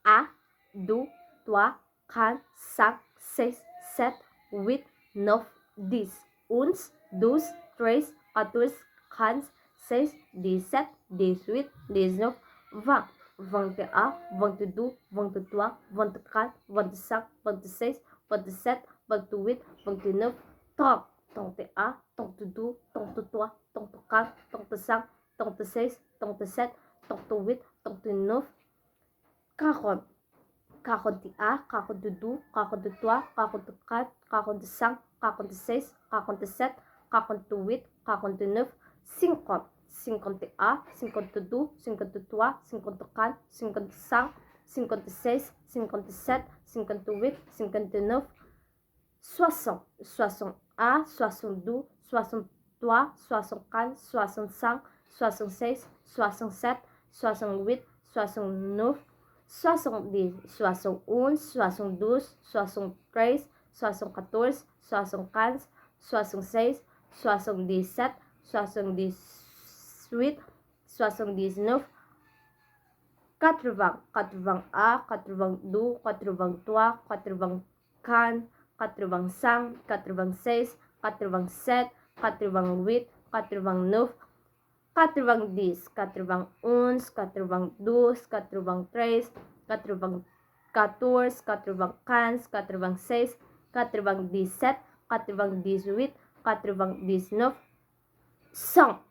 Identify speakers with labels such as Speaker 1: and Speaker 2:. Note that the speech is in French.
Speaker 1: 1, 2, 3, 4, 5, 6, 7, 8, 9, 10, 11, 12, 13, 14, 15, 16, 17, 18, 19, 20, 21, 22, 23, 24, 25, 26, 27, 28, 29, 30, 31, 32, 33, 34, 35, 36, 37, 38, 39, 40, 41, 42, 43, 44, 45, 46, 47, 48, 49, 50, 51, 52, 53, 54, 55, 56, 57, 58, 59, 60, 61, 62, 63, 64, 65, 66, 67, 68, 69, 70, 71, 72, 73, 74, 75, 76, 77, 78, 79, 80, 81, 82, 83, 84, 85, 86, 87, 88, 89, 90, 91, 92, 93, 94, 95, 96, 97, 98, 99, 100.